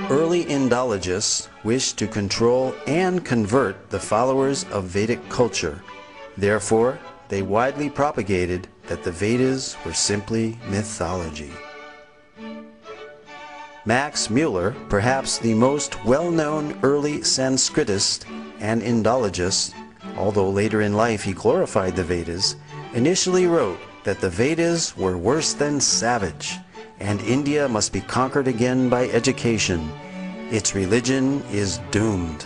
Early Indologists wished to control and convert the followers of Vedic culture. Therefore, they widely propagated that the Vedas were simply mythology. Max Mueller, perhaps the most well-known early Sanskritist and Indologist, although later in life he glorified the Vedas, initially wrote that the Vedas were worse than savage, and India must be conquered again by education. Its religion is doomed.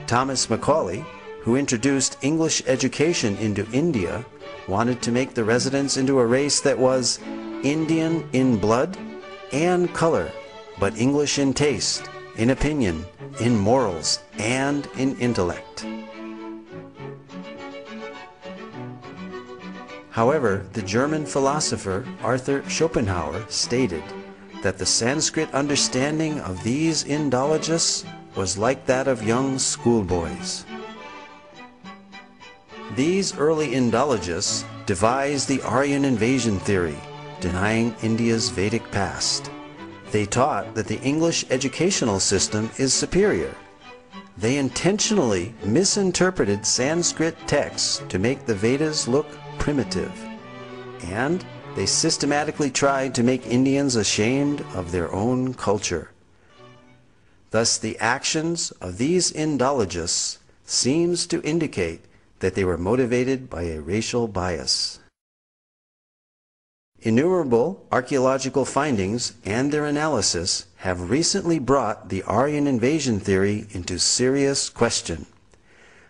Thomas Macaulay, who introduced English education into India, wanted to make the residents into a race that was Indian in blood and color, but English in taste, in opinion, in morals, and in intellect. However, the German philosopher Arthur Schopenhauer stated that the Sanskrit understanding of these Indologists was like that of young schoolboys. These early Indologists devised the Aryan Invasion theory, denying India's Vedic past. They taught that the English educational system is superior. They intentionally misinterpreted Sanskrit texts to make the Vedas look primitive, and they systematically tried to make Indians ashamed of their own culture. Thus, the actions of these Indologists seems to indicate that they were motivated by a racial bias. Innumerable archaeological findings and their analysis have recently brought the Aryan Invasion theory into serious question.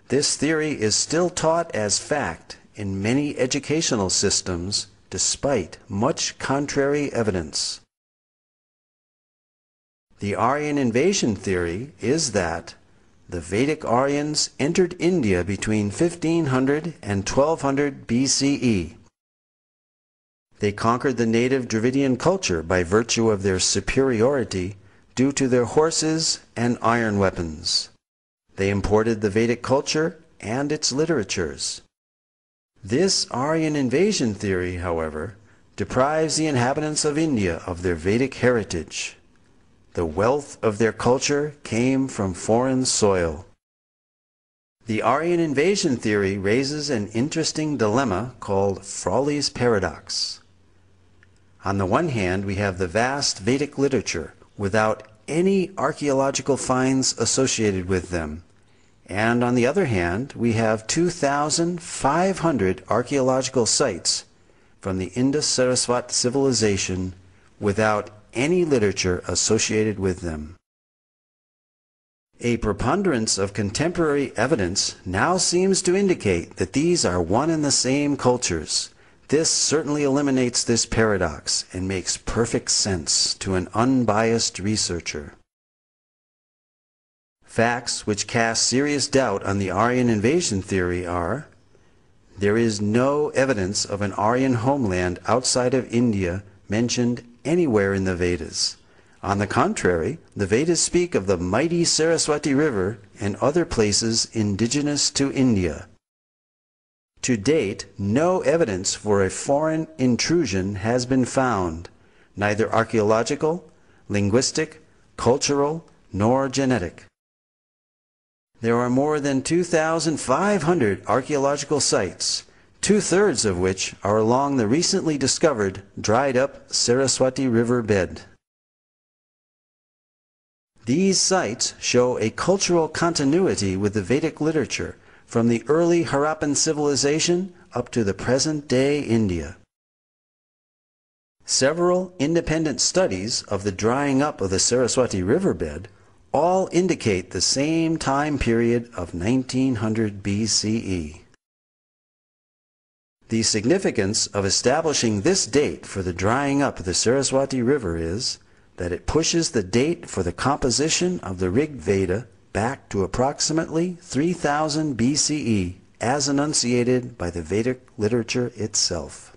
This theory is still taught as fact in many educational systems despite much contrary evidence. The Aryan Invasion theory is that the Vedic Aryans entered India between 1500 and 1200 BCE. They conquered the native Dravidian culture by virtue of their superiority due to their horses and iron weapons. They imported the Vedic culture and its literatures. This Aryan Invasion theory, however, deprives the inhabitants of India of their Vedic heritage. The wealth of their culture came from foreign soil. The Aryan Invasion theory raises an interesting dilemma called Frawley's paradox. On the one hand, we have the vast Vedic literature without any archaeological finds associated with them. And on the other hand, we have 2,500 archaeological sites from the Indus-Sarasvata civilization without any literature associated with them. A preponderance of contemporary evidence now seems to indicate that these are one and the same cultures. This certainly eliminates this paradox and makes perfect sense to an unbiased researcher. Facts which cast serious doubt on the Aryan Invasion theory are: there is no evidence of an Aryan homeland outside of India mentioned anywhere in the Vedas. On the contrary, the Vedas speak of the mighty Saraswati River and other places indigenous to India. To date, no evidence for a foreign intrusion has been found, neither archaeological, linguistic, cultural, nor genetic. There are more than 2,500 archaeological sites, two-thirds of which are along the recently discovered dried-up Saraswati River bed. These sites show a cultural continuity with the Vedic literature from the early Harappan civilization up to the present-day India. Several independent studies of the drying up of the Saraswati riverbed all indicate the same time period of 1900 BCE. The significance of establishing this date for the drying up of the Saraswati River is that it pushes the date for the composition of the Rig Veda back to approximately 3000 BCE as enunciated by the Vedic literature itself.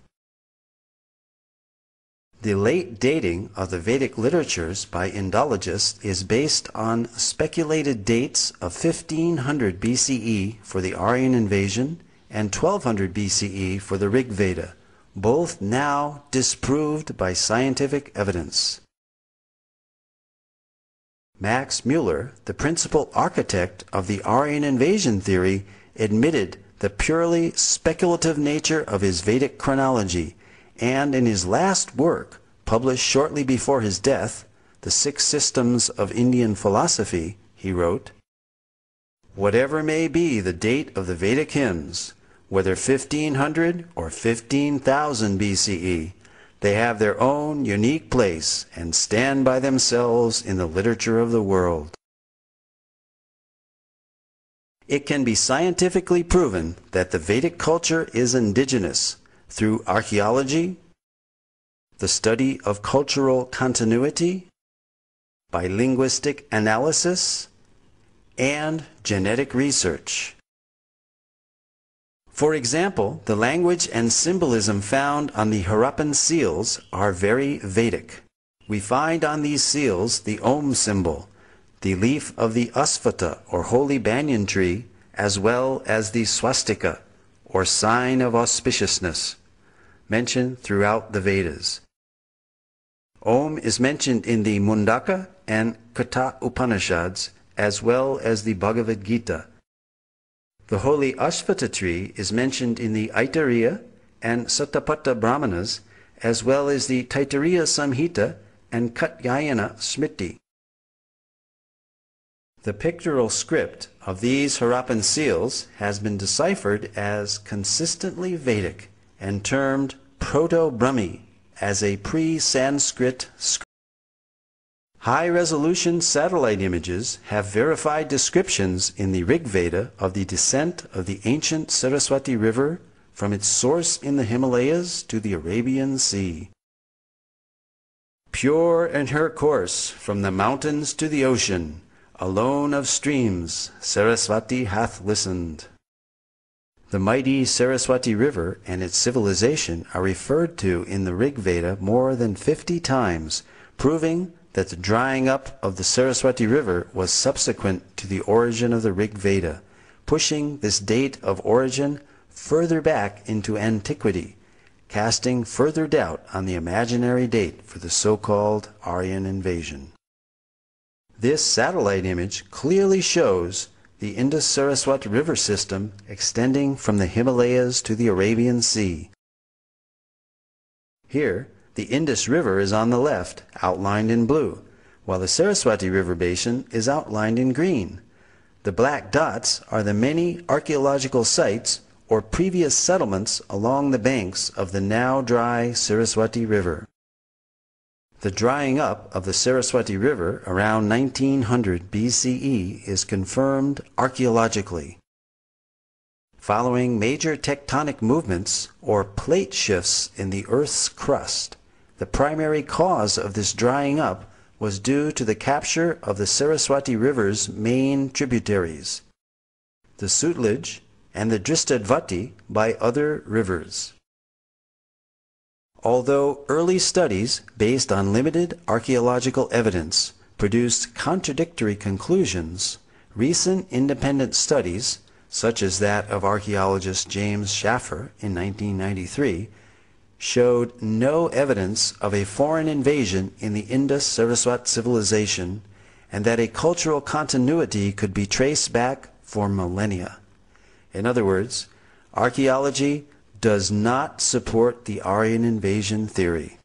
The late dating of the Vedic literatures by Indologists is based on speculated dates of 1500 BCE for the Aryan Invasion and 1200 BCE for the Rig Veda, both now disproved by scientific evidence. Max Muller, the principal architect of the Aryan Invasion theory, admitted the purely speculative nature of his Vedic chronology, and in his last work, published shortly before his death, The Six Systems of Indian Philosophy, he wrote, "Whatever may be the date of the Vedic hymns, whether 1500 or 15,000 BCE, they have their own unique place and stand by themselves in the literature of the world." It can be scientifically proven that the Vedic culture is indigenous through archaeology, the study of cultural continuity, by linguistic analysis, and genetic research. For example, the language and symbolism found on the Harappan seals are very Vedic. We find on these seals the Om symbol, the leaf of the Asvata or holy banyan tree, as well as the swastika or sign of auspiciousness, mentioned throughout the Vedas. Om is mentioned in the Mundaka and Katha Upanishads, as well as the Bhagavad Gita. The holy Ashvata tree is mentioned in the Aitareya and Satapatha Brahmanas, as well as the Taittiriya Samhita and Katyayana Smriti. The pictorial script of these Harappan seals has been deciphered as consistently Vedic and termed Proto-Brahmi as a pre-Sanskrit script. High-resolution satellite images have verified descriptions in the Rig Veda of the descent of the ancient Sarasvati River from its source in the Himalayas to the Arabian Sea. Pure in her course from the mountains to the ocean, alone of streams, Sarasvati hath listened. The mighty Sarasvati River and its civilization are referred to in the Rig Veda more than 50 times, proving that the drying up of the Sarasvati River was subsequent to the origin of the Rig Veda, pushing this date of origin further back into antiquity, casting further doubt on the imaginary date for the so-called Aryan Invasion. This satellite image clearly shows the Indus-Sarasvata River system extending from the Himalayas to the Arabian Sea. Here, the Indus River is on the left, outlined in blue, while the Sarasvati River basin is outlined in green. The black dots are the many archaeological sites or previous settlements along the banks of the now dry Sarasvati River. The drying up of the Sarasvati River around 1900 BCE is confirmed archaeologically. Following major tectonic movements or plate shifts in the Earth's crust, the primary cause of this drying up was due to the capture of the Sarasvati River's main tributaries, the Sutlej and the Dristadvati, by other rivers. Although early studies based on limited archaeological evidence produced contradictory conclusions, recent independent studies, such as that of archaeologist James Schaffer in 1993, showed no evidence of a foreign invasion in the Indus-Sarasvati civilization, and that a cultural continuity could be traced back for millennia. In other words, archaeology does not support the Aryan Invasion theory.